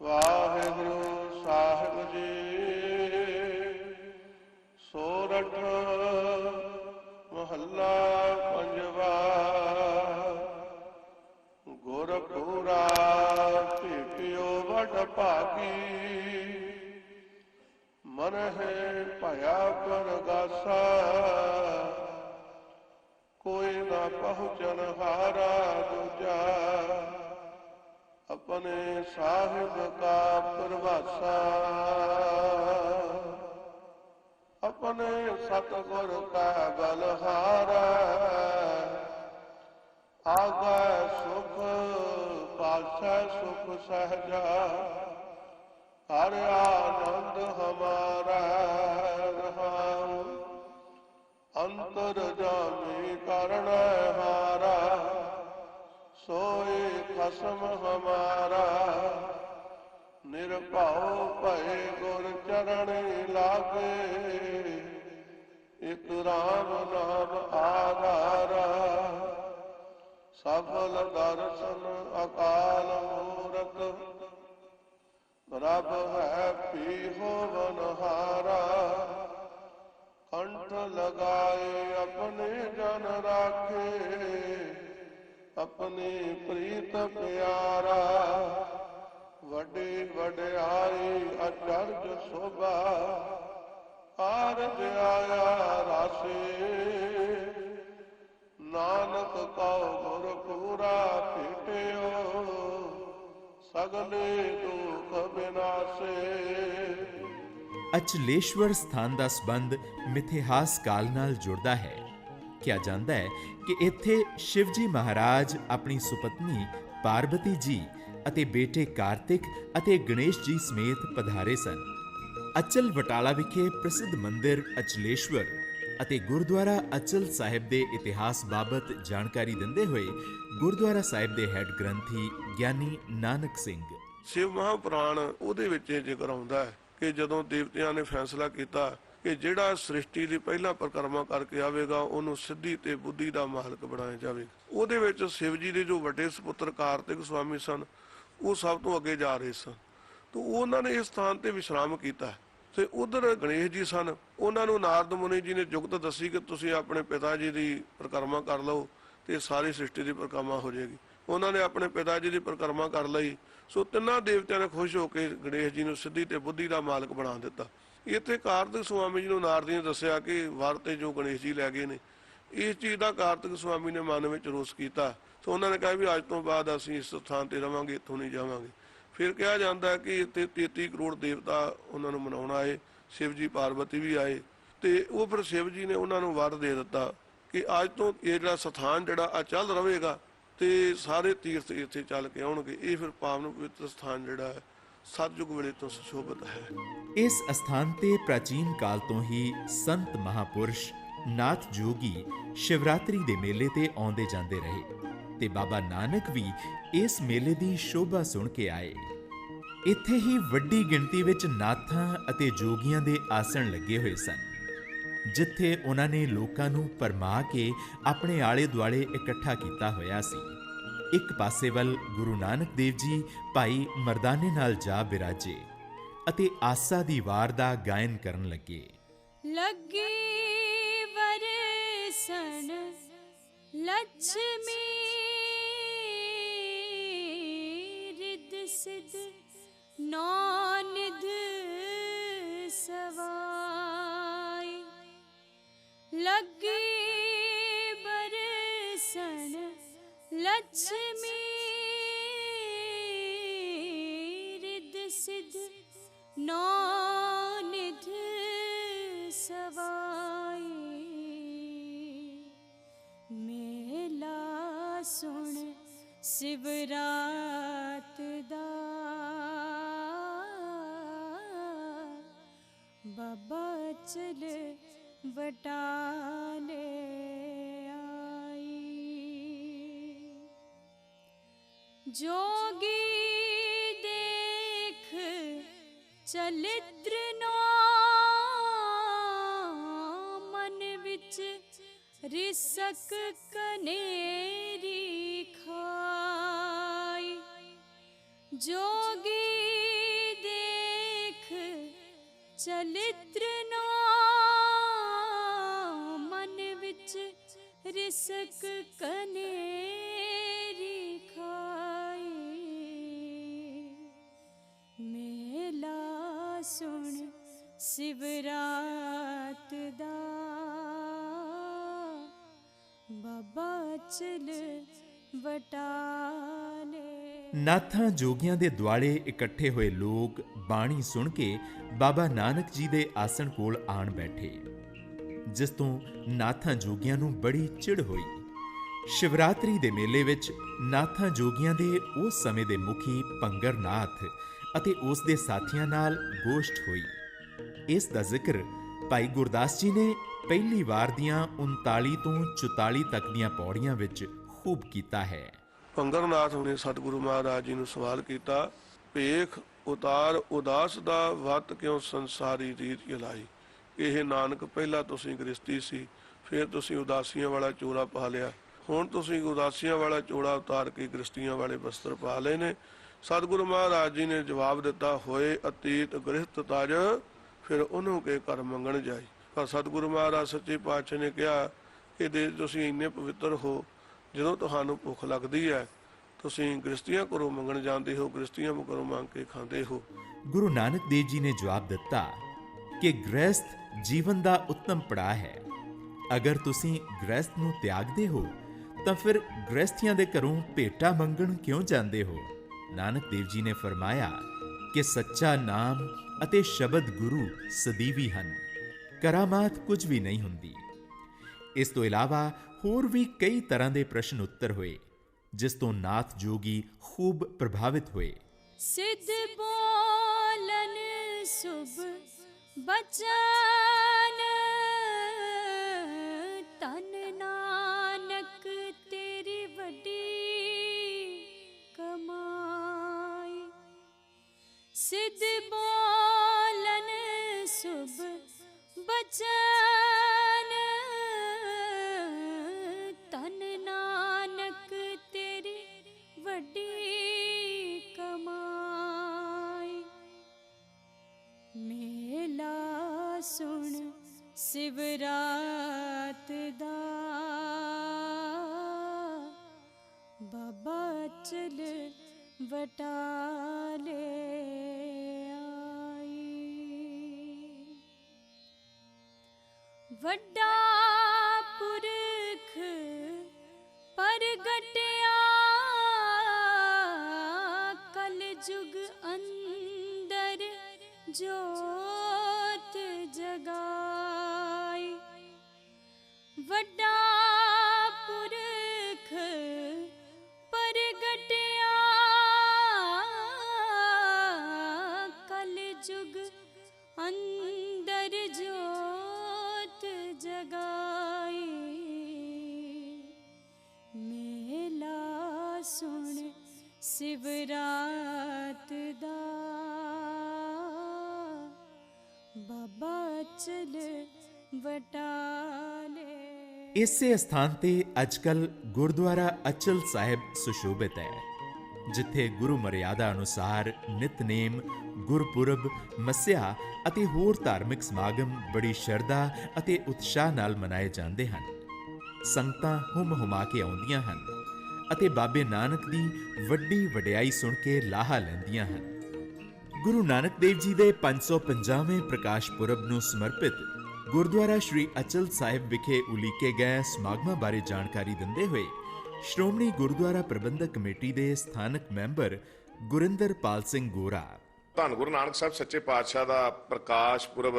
ਵਾਹਿਗੁਰੂ ਸਾਹਿਬ ਜੀ। ਸੋਰਠ ਮਹੱਲਾ ਪੰਜਵਾ। ਗੁਰਪੂਰਾ ਭੇਟਿਓ ਵਡ ਭਾਗੀ, ਮਨ ਹੈ ਭਇਆ ਪਰਗਾਸਾ, ਕੋਈ ਨਾ ਪਹੁੰਚਨ ਹਾਰਾ ਦੂਜਾ, ਆਪਣੇ ਸਾਹਿਬ ਕਾ ਪ੍ਰਵਾਸਾ, ਆਪਣੇ ਸਤਿਗੁਰ ਕਾ ਬਲਹਾਰਾ, ਆਗਾ ਸੁਖ ਪਾਛੈ ਸੁਖ ਸਹਜਾ, ਹਰ ਆਨੰਦ ਹਮਾਰਾ ਰਹਾਉ, ਅੰਤਰ ਜਾਮੀ ਕਰਣ ਹਾਰਾ, ਸੋਏ ਖਸਮ ਹਮਾਰਾ, ਨਿਰਭਉ ਭਏ ਗੁਰ ਚਰਣੀ ਲਾਗੇ, ਇਕ ਰਾਮ ਨਾਮ ਆਧਾਰਾ, ਸਫਲ ਦਰਸ਼ਨ ਅਕਾਲ ਮੂਰਤ, ਰੱਬ ਹੈ ਪੀ ਹੋਵਨਹਾਰਾ, ਕੰਠ ਲਗਾਏ ਆਪਣੇ ਜਨ ਰਾਖੇ, ਆਪਣੀ ਪ੍ਰੀਤ ਪਿਆਰਾ, ਵੱਡੀ ਵਡਿਆਈ ਅਚਰਜ ਸ਼ੋਭਾ, ਕਾਰਜ ਆਇਆ ਰਾਸੇ, ਨਾਨਕ ਕਉ ਗੁਰ ਪੂਰਾ ਭੇਟਿਓ, ਸਗਲੇ ਦੁਖ ਬਿਨਾਸੇ। ਅਚਲੇਸ਼ਵਰ ਸਥਾਨ ਦਾ ਸੰਬੰਧ ਮਿਥਿਹਾਸ ਕਾਲ ਨਾਲ ਜੁੜਦਾ ਹੈ। ਕਿਹਾ ਜਾਂਦਾ ਹੈ ਕਿ ਇੱਥੇ ਸ਼ਿਵਜੀ ਮਹਾਰਾਜ ਆਪਣੀ ਸੁਪਤਨੀ ਪਾਰਬਤੀ ਜੀ ਅਤੇ ਬੇਟੇ ਕਾਰਤਿਕ ਅਤੇ ਗਣੇਸ਼ ਜੀ ਸਮੇਤ ਪਧਾਰੇ ਸਨ। ਅਚਲ ਬਟਾਲਾ ਵਿਖੇ ਪ੍ਰਸਿੱਧ ਮੰਦਿਰ ਅਚਲੇਸ਼ਵਰ ਅਤੇ ਗੁਰਦੁਆਰਾ ਅਚਲ ਸਾਹਿਬ ਦੇ ਇਤਿਹਾਸ ਬਾਬਤ ਜਾਣਕਾਰੀ ਦਿੰਦੇ ਹੋਏ ਗੁਰਦੁਆਰਾ ਸਾਹਿਬ ਦੇ ਹੈੱਡ ਗ੍ਰੰਥੀ ਗਿਆਨੀ ਨਾਨਕ ਸਿੰਘ, ਸ਼ਿਵ ਮਹਾਪੁਰਾਣ ਉਹਦੇ ਵਿੱਚ ਇਹ ਜ਼ਿਕਰ ਆਉਂਦਾ ਹੈ ਕਿ ਜਦੋਂ ਦੇਵਤਿਆਂ ਨੇ ਫੈਸਲਾ ਕੀਤਾ ਕਿ ਜਿਹੜਾ ਸ੍ਰਿਸ਼ਟੀ ਲਈ ਪਹਿਲਾਂ ਪਰਿਕਰਮਾ ਕਰਕੇ ਆਵੇਗਾ ਉਹਨੂੰ ਸਿੱਧੀ ਤੇ ਬੁੱਧੀ ਦਾ ਮਾਲਕ ਬਣਾਇਆ ਜਾਵੇਗਾ, ਉਹਦੇ ਵਿੱਚ ਸ਼ਿਵ ਜੀ ਦੇ ਜੋ ਵੱਡੇ ਸੁਪੁੱਤਰ ਕਾਰਤਿਕ ਸੁਆਮੀ ਸਨ ਉਹ ਸਭ ਤੋਂ ਅੱਗੇ ਜਾ ਰਹੇ ਸਨ। ਤਾਂ ਉਹਨਾਂ ਨੇ ਇਸ ਸਥਾਨ ਤੇ ਵਿਸ਼ਰਾਮ ਕੀਤਾ ਤੇ ਉਧਰ ਗਣੇਸ਼ ਜੀ ਸਨ। ਉਹਨਾਂ ਨੂੰ ਨਾਰਦ ਮੁਨੀ ਜੀ ਨੇ ਜੁਗਤ ਦੱਸੀ ਕਿ ਤੁਸੀਂ ਆਪਣੇ ਪਿਤਾ ਜੀ ਦੀ ਪਰਿਕਰਮਾ ਕਰ ਲਓ ਤੇ ਸਾਰੀ ਸ੍ਰਿਸ਼ਟੀ ਦੀ ਪਰਿਕਰਮਾ ਹੋ ਜਾਏਗੀ। ਉਹਨਾਂ ਨੇ ਆਪਣੇ ਪਿਤਾ ਜੀ ਦੀ ਪਰਿਕਰਮਾ ਕਰ ਲਈ। ਸੋ ਤਿੰਨਾਂ ਦੇਵਤਿਆਂ ਨੇ ਖੁਸ਼ ਹੋ ਕੇ ਗਣੇਸ਼ ਜੀ ਨੂੰ ਸਿੱਧੀ ਤੇ ਬੁੱਧੀ ਦਾ ਮਾਲਕ ਬਣਾ ਦਿੱਤਾ। ਇੱਥੇ ਕਾਰਤਿਕ ਸੁਆਮੀ ਜੀ ਨੂੰ ਨਾਰਦ ਜੀ ਨੇ ਦੱਸਿਆ ਕਿ ਵਰ ਤੇ ਜੋ ਗਣੇਸ਼ ਜੀ ਲੈ ਗਏ ਨੇ ਇਸ ਚੀਜ਼ ਦਾ ਕਾਰਤਿਕ ਸਵਾਮੀ ਨੇ ਮਨ ਵਿੱਚ ਰੋਸ ਕੀਤਾ। ਸੋ ਉਹਨਾਂ ਨੇ ਕਿਹਾ ਵੀ ਅੱਜ ਤੋਂ ਬਾਅਦ ਅਸੀਂ ਇਸ ਸਥਾਨ ਤੇ ਰਵਾਂਗੇ, ਇੱਥੋਂ ਨਹੀਂ ਜਾਵਾਂਗੇ। ਫਿਰ ਕਿਹਾ ਜਾਂਦਾ ਹੈ ਕਿ ਇੱਥੇ 33 ਕਰੋੜ ਦੇਵਤਾ ਉਹਨਾਂ ਨੂੰ ਮਨਾਉਣ ਆਏ, ਸ਼ਿਵ ਜੀ ਪਾਰਵਤੀ ਵੀ ਆਏ, ਤੇ ਉਹ ਫਿਰ ਸ਼ਿਵ ਜੀ ਨੇ ਉਹਨਾਂ ਨੂੰ ਵਰ ਦੇ ਦਿੱਤਾ ਕਿ ਅੱਜ ਤੋਂ ਇਹ ਜਿਹੜਾ ਸਥਾਨ ਜਿਹੜਾ ਆ ਚੱਲ ਰਹੇਗਾ ਤੇ ਸਾਰੇ ਤੀਰਥ ਇੱਥੇ ਚੱਲ ਕੇ ਆਉਣਗੇ। ਇਹ ਫਿਰ ਪਾਵਨ ਪਵਿੱਤਰ ਸਥਾਨ ਜਿਹੜਾ ਹੈ ਸਤਿਯੁਗ ਵੇਲੇ ਤੋਂ ਸੁਸ਼ੋਭਿਤ ਹੈ। ਇਸ ਅਸਥਾਨ ਤੇ ਪ੍ਰਾਚੀਨ ਕਾਲ ਤੋਂ ਹੀ ਸੰਤ ਮਹਾਪੁਰਸ਼ ਨਾਥ ਜੋਗੀ ਸ਼ਿਵਰਾਤਰੀ ਦੇ ਮੇਲੇ ਤੇ ਆਉਂਦੇ ਜਾਂਦੇ ਰਹੇ ਤੇ ਬਾਬਾ ਨਾਨਕ ਵੀ ਇਸ ਮੇਲੇ ਦੀ ਸ਼ੋਭਾ ਸੁਣ ਕੇ ਆਏ। ਇੱਥੇ ਹੀ ਵੱਡੀ ਗਿਣਤੀ ਵਿੱਚ ਨਾਥਾਂ ਅਤੇ ਜੋਗੀਆਂ ਦੇ ਆਸਣ ਲੱਗੇ ਹੋਏ ਸਨ, ਜਿੱਥੇ ਉਹਨਾਂ ਨੇ ਲੋਕਾਂ ਨੂੰ ਪਰਮਾ ਕੇ ਆਪਣੇ ਆਲੇ ਦੁਆਲੇ ਇਕੱਠਾ ਕੀਤਾ ਹੋਇਆ ਸੀ। ਇੱਕ ਪਾਸੇ ਵੱਲ ਗੁਰੂ ਨਾਨਕ ਦੇਵ ਜੀ ਭਾਈ ਮਰਦਾਨੇ ਨਾਲ ਜਾ ਬਿਰਾਜੇ ਅਤੇ ਆਸਾ ਦੀ ਵਾਰ ਦਾ ਗਾਇਨ ਕਰਨ ਲੱਗੇ। ਲੱਗੀ ਵਰਸਣ ਲక్ష్ਮੀ ਰਿੱਧ ਸਿੱਧ ਨੌ ਨਿਧ ਸਵਾਈ। ਲੱਗੀ ਬਰਸਣ ਲక్ష్ਮੀ ਰਿੱਧ ਸਿੱਧ ਨੌ ਨਿਧ ਸਵਾਈ। ਮੇਲਾ ਸੁਣ ਸਿਵਰਾਤ ਦਾ ਬਾਬਾ ਚਲ ਬਟਾਲੇ ਆਈ। ਜੋਗੀ ਦੇਖ ਚਲਿਤ੍ਰ ਨੋ ਮਨ ਵਿੱਚ ਰਿਸਕ ਕਨੇਰੀ ਖਾਈ। ਜੋਗੀ ਦੇਖ ਚਲਿਤ੍ਰ ਨੋ ਮਨ ਵਿੱਚ ਰਿਸਕ ਕਨੇਰੀ ਖਾਈ। ਮੇਲਾ ਸੁਣ ਸਿਵਰਾਤ ਦਾ ਬਾਬਾ ਚਲ ਵਟਾਲੇ। ਨਾਥਾਂ ਜੋਗੀਆਂ ਦੇ ਦੁਆਲੇ ਇਕੱਠੇ ਹੋਏ ਲੋਕ ਬਾਣੀ ਸੁਣ ਕੇ ਬਾਬਾ ਨਾਨਕ ਜੀ ਦੇ ਆਸਣ ਕੋਲ ਆਣ ਬੈਠੇ, ਜਿਸ ਤੋਂ ਨਾਥਾਂ ਜੋਗੀਆਂ ਨੂੰ ਬੜੀ ਚਿੜ ਹੋਈ। ਸ਼ਿਵਰਾਤਰੀ ਦੇ ਮੇਲੇ ਵਿੱਚ ਨਾਥਾਂ ਜੋਗੀਆਂ ਦੇ ਉਸ ਸਮੇਂ ਦੇ ਮੁਖੀ ਪੰਗਰ ਨਾਥ ਅਤੇ ਉਸ ਦੇ ਸਾਥੀਆਂ ਨਾਲ ਗੋਸ਼ਟ ਹੋਈ। ਇਸ ਦਾ ਜ਼ਿਕਰ ਭਾਈ ਗੁਰਦਾਸ ਜੀ ਨੇ ਪਹਿਲੀ ਵਾਰ ਦੀਆਂ 39 ਤੋਂ 44 ਤੱਕ ਦੀਆਂ ਪੌੜੀਆਂ ਵਿੱਚ ਖੂਬ ਕੀਤਾ ਹੈ। ਪੰਗਰਨਾਥ ਨੇ ਸਤਿਗੁਰੂ ਮਹਾਰਾਜ ਜੀ ਨੂੰ ਸਵਾਲ ਕੀਤਾ, ਭੇਖ ਉਤਾਰ ਉਦਾਸ ਦਾ ਵਤ ਕਿਉਂ ਸੰਸਾਰੀ ਰੀਤ ਜਲਾਈ। ਇਹ ਨਾਨਕ ਪਹਿਲਾਂ ਤੁਸੀਂ ਗ੍ਰਸਤੀ ਸੀ, ਫਿਰ ਤੁਸੀਂ ਉਦਾਸੀਆਂ ਵਾਲਾ ਚੋਲਾ ਪਾ ਲਿਆ, ਹੁਣ ਤੁਸੀਂ ਉਦਾਸੀਆਂ ਵਾਲਾ ਚੋਲਾ ਉਤਾਰ ਕੇ ਗ੍ਰਸਤੀਆਂ ਵਾਲੇ ਵਸਤਰ ਪਾ ਲਏ ਨੇ। ਸਤਿਗੁਰੂ ਮਹਾਰਾਜ ਜੀ ਨੇ ਜਵਾਬ ਦਿੱਤਾ, ਹੋਏ ਅਤੀਤ ਗ੍ਰਸਤ ਤਜ ਫਿਰ ਉਹਨੂੰ ਕੇ ਕਰ ਮੰਗਣ ਜਾਈ। ਪਰ ਸਤਿਗੁਰੂ ਮਹਾਰਾਜ ਸੱਚੇ ਪਾਤਸ਼ਾਹ ਨੇ ਕਿਹਾ ਕਿ ਦੇ ਤੁਸੀਂ ਇੰਨੇ ਪਵਿੱਤਰ ਹੋ, ਜਦੋਂ ਤੁਹਾਨੂੰ ਭੁੱਖ ਲੱਗਦੀ ਹੈ ਤੁਸੀਂ ਗ੍ਰਸਤੀਆਂ ਘਰੋਂ ਮੰਗਣ ਜਾਂਦੇ ਹੋ, ਗ੍ਰਸਤੀਆਂ ਘਰੋਂ ਮੰਗ ਕੇ ਖਾਂਦੇ ਹੋ। ਗੁਰੂ ਨਾਨਕ ਦੇਵ ਜੀ ਨੇ ਜਵਾਬ ਦਿੱਤਾ ਕਿ ਗ੍ਰਸਤ ਜੀਵਨ ਦਾ ਉੱਤਮ ਪੜਾਅ ਹੈ। ਅਗਰ ਤੁਸੀਂ ਗ੍ਰਸਤ ਨੂੰ ਤਿਆਗਦੇ ਹੋ ਤਾਂ ਫਿਰ ਗ੍ਰਸਤੀਆਂ ਦੇ ਘਰੋਂ ਭੇਟਾ ਮੰਗਣ ਕਿਉਂ ਜਾਂਦੇ ਹੋ। ਨਾਨਕ ਦੇਵ ਜੀ ਨੇ ਫਰਮਾਇਆ ਕਿ ਸੱਚਾ ਨਾਮ ਅਤੇ ਸ਼ਬਦ ਗੁਰੂ ਸਦੀਵੀ ਹਨ, ਕਰਾਮਾਤ ਕੁਝ ਵੀ ਨਹੀਂ ਹੁੰਦੀ। ਇਸ ਤੋਂ ਇਲਾਵਾ ਹੋਰ ਵੀ ਕਈ ਤਰ੍ਹਾਂ ਦੇ ਪ੍ਰਸ਼ਨ ਉੱਤਰ ਹੋਏ, ਜਿਸ ਤੋਂ ਨਾਥ ਜੋਗੀ ਖੂਬ ਪ੍ਰਭਾਵਿਤ ਹੋਏ। ਸਿੱਧ ਬੋਲਨ ਸੁਭ ਬਚਨ ਤਨ ਨਾਨਕ ਤੇਰੀ ਵੱਡੀ ਕਮਾਈ। ਸਿੱਧ ਬੋਲਨ ਸੁਭ ਬਚਨ ਤਨ ਨਾਨਕ ਤੇਰੀ ਵੱਡੀ ਕਮਾਈ। ਮੇਲਾ ਸੁਣ ਸਿਵਰਾਤ ਦਾ ਬਾਬਾ ਚਲ ਵਟਾਲੇ ਆਈ। ਵੱਡਾ ਪੁਰਖ ਸੁਣ ਸਿਵਰਾਤ ਦਾ ਬਾਬਾ ਅਚਲ ਵਟਾਲੇ। ਇਸੇ ਸਥਾਨ ਤੇ ਅੱਜਕੱਲ ਗੁਰਦੁਆਰਾ ਅਚਲ ਸਾਹਿਬ ਸੁਸ਼ੋਭਿਤ ਹੈ, ਜਿੱਥੇ ਗੁਰੂ ਮਰਿਆਦਾ ਅਨੁਸਾਰ ਨਿਤਨੇਮ, ਗੁਰਪੁਰਬ, ਮੱਸਿਆ ਅਤੇ ਹੋਰ ਧਾਰਮਿਕ ਸਮਾਗਮ ਬੜੀ ਸ਼ਰਧਾ ਅਤੇ ਉਤਸ਼ਾਹ ਨਾਲ ਮਨਾਏ ਜਾਂਦੇ ਹਨ। ਸੰਗਤਾਂ ਹੁਮ-ਹੁਮਾ ਕੇ ਆਉਂਦੀਆਂ ਹਨ ਅਤੇ ਬਾਬੇ ਨਾਨਕ ਦੀ ਵੱਡੀ ਵਡਿਆਈ ਸੁਣ ਕੇ ਲਾਹਾ ਲੈਂਦੀਆਂ ਹਨ। ਗੁਰੂ ਨਾਨਕ ਦੇਵ ਜੀ ਦੇ 550ਵੇਂ ਪ੍ਰਕਾਸ਼ ਪੁਰਬ ਨੂੰ ਸਮਰਪਿਤ ਗੁਰਦੁਆਰਾ ਸ਼੍ਰੀ ਅਚਲ ਸਾਹਿਬ ਵਿਖੇ ਉਲੀਕੇ ਗਏ ਸਮਾਗਮਾਂ ਬਾਰੇ ਜਾਣਕਾਰੀ ਦਿੰਦੇ ਹੋਏ ਸ਼੍ਰੋਮਣੀ ਗੁਰਦੁਆਰਾ ਪ੍ਰਬੰਧਕ ਕਮੇਟੀ ਦੇ ਸਥਾਨਕ ਮੈਂਬਰ ਗੁਰਿੰਦਰਪਾਲ ਸਿੰਘ ਗੋਰਾ, ਧੰਨ ਗੁਰੂ ਨਾਨਕ ਸਾਹਿਬ ਸੱਚੇ ਪਾਤਸ਼ਾਹ ਦਾ ਪ੍ਰਕਾਸ਼ ਪੁਰਬ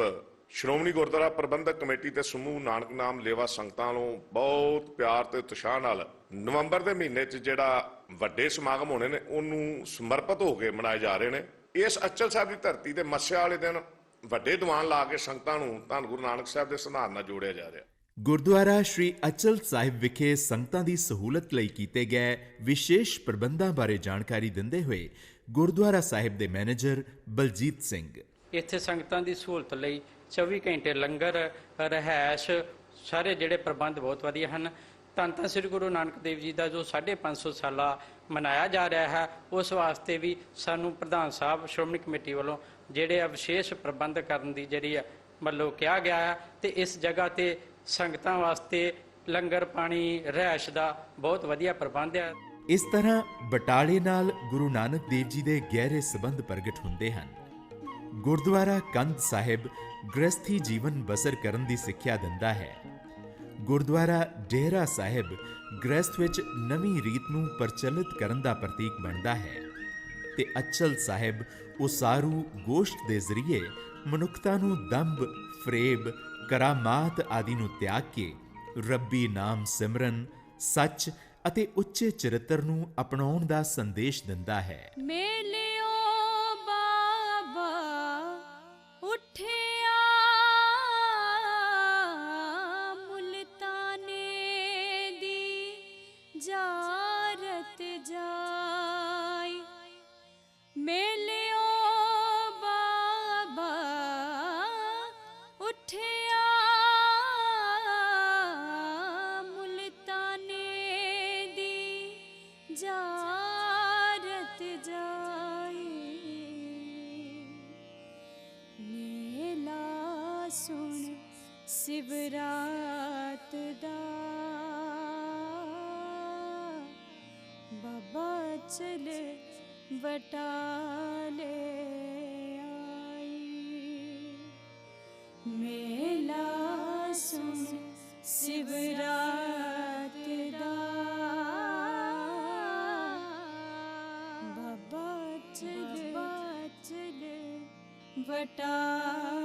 ਸ਼੍ਰੋਮਣੀ ਗੁਰਦੁਆਰਾ ਪ੍ਰਬੰਧਕ ਕਮੇਟੀ ਤੇ ਸਮੂਹ ਨਾਨਕ ਨਾਮ ਲੇਵਾ ਸੰਗਤਾਂ ਨੂੰ ਬਹੁਤ ਪਿਆਰ ਤੇ ਉਤਸ਼ਾਹ ਨਾਲ ਨਵੰਬਰ ਦੇ ਮਹੀਨੇ 'ਚ ਜਿਹੜਾ ਵੱਡੇ ਸਮਾਗਮ ਹੋਣੇ ਨੇ ਉਹਨੂੰ ਸਮਰਪਿਤ ਹੋ ਕੇ ਮਨਾਏ ਜਾ ਰਹੇ ਨੇ। ਇਸ ਅਚਲ ਸਾਹਿਬ ਦੀ ਧਰਤੀ ਤੇ ਮੱਸਿਆ ਵਾਲੇ ਦਿਨ ਵੱਡੇ ਦੀਵਾਨ ਲਾ ਕੇ ਸੰਗਤਾਂ ਨੂੰ ਧੰਨ ਗੁਰੂ ਨਾਨਕ ਸਾਹਿਬ ਦੇ ਸਿਧਾਂਤ ਨਾਲ ਜੋੜਿਆ ਜਾ ਰਿਹਾ। ਗੁਰਦੁਆਰਾ ਸ਼੍ਰੀ ਅਚਲ ਸਾਹਿਬ ਵਿਖੇ ਸੰਗਤਾਂ ਦੀ ਸਹੂਲਤ ਲਈ ਕੀਤੇ ਗਏ ਵਿਸ਼ੇਸ਼ ਪ੍ਰਬੰਧਾਂ ਬਾਰੇ ਜਾਣਕਾਰੀ ਦਿੰਦੇ ਹੋਏ ਗੁਰਦੁਆਰਾ ਸਾਹਿਬ ਦੇ ਮੈਨੇਜਰ ਬਲਜੀਤ ਸਿੰਘ, ਇੱਥੇ ਸੰਗਤਾਂ ਦੀ ਸਹੂਲਤ ਲਈ 24 ਘੰਟੇ ਲੰਗਰ, ਰਿਹਾਇਸ਼, ਸਾਰੇ ਜਿਹੜੇ ਪ੍ਰਬੰਧ ਬਹੁਤ ਵਧੀਆ ਹਨ। ਧੰਨ ਧੰਨ ਸ੍ਰੀ ਗੁਰੂ ਨਾਨਕ ਦੇਵ ਜੀ ਦਾ ਜੋ 550 ਸਾਲਾ ਮਨਾਇਆ ਜਾ ਰਿਹਾ ਹੈ, ਉਸ ਵਾਸਤੇ ਵੀ ਸਾਨੂੰ ਪ੍ਰਧਾਨ ਸਾਹਿਬ ਸ਼੍ਰੋਮਣੀ ਕਮੇਟੀ ਵੱਲੋਂ ਜਿਹੜੇ ਆ ਵਿਸ਼ੇਸ਼ ਪ੍ਰਬੰਧ ਕਰਨ ਦੀ ਜਿਹੜੀ ਮਤਲਬ ਕਿਹਾ ਗਿਆ ਹੈ ਤੇ ਇਸ ਜਗ੍ਹਾ ਤੇ ਸੰਗਤਾਂ ਵਾਸਤੇ ਲੰਗਰ ਪਾਣੀ, ਰਿਹਾਇਸ਼ ਦਾ ਬਹੁਤ ਵਧੀਆ ਪ੍ਰਬੰਧ ਹੈ। ਇਸ ਤਰ੍ਹਾਂ ਬਟਾਲੇ ਨਾਲ ਗੁਰੂ ਨਾਨਕ ਦੇਵ ਜੀ ਦੇ ਗਹਿਰੇ ਸੰਬੰਧ ਪ੍ਰਗਟ ਹੁੰਦੇ ਹਨ। ਗੁਰਦੁਆਰਾ ਕੰਧ ਸਾਹਿਬ ਗ੍ਰਸਥੀ ਜੀਵਨ ਬਸਰ ਕਰਨ ਦੀ ਸਿੱਖਿਆ ਦਿੰਦਾ ਹੈ। ਗੁਰਦੁਆਰਾ ਡੇਰਾ ਸਾਹਿਬ ਗ੍ਰਸਥ ਵਿੱਚ ਨਵੀਂ ਰੀਤ ਨੂੰ ਪ੍ਰਚਲਿਤ ਕਰਨ ਦਾ ਪ੍ਰਤੀਕ ਬਣਦਾ ਹੈ ਤੇ ਅਚਲ ਸਾਹਿਬ ਉਸਾਰੂ ਗੋਸ਼ਟ ਦੇ ਜ਼ਰੀਏ ਮਨੁੱਖਤਾ ਨੂੰ ਦੰਭ, ਫਰੇਬ, ਕਰਾਮਾਤ ਆਦਿ ਨੂੰ ਤਿਆਗ ਕੇ ਰੱਬੀ ਨਾਮ ਸਿਮਰਨ, ਸੱਚ ਅਤੇ ਉੱਚੇ ਚਰਿੱਤਰ ਨੂੰ ਅਪਣਾਉਣ ਦਾ ਸੰਦੇਸ਼ ਦਿੰਦਾ ਹੈ। ਮੇਲਿਓ ਬਾਬਾ ਉੱਠਿਆ ਮੁਲਤਾਨੇ ਦੀ ਜਾਰਤ ਜਾਈ। ਮੇਲਿਓ ਬਾਬਾ ਉੱਠਿਆ ਮੁਲਤਾਨੇ ਦੀ ਜਾਰਤ ਜਾਈ। ਮੇਲਾ ਸੁਣ ਸਿਵਰਾਤ ਦਾ ਬਾਬਾ ਅਚਲ ਵਟਾਲੇ ਆਈ। ਮੇਲਾ ਸੁਣ ਸਿਵਰਾਤ ਦਾ ਬਾਬਾ ਅਚਲ ਵਟਾਲੇ।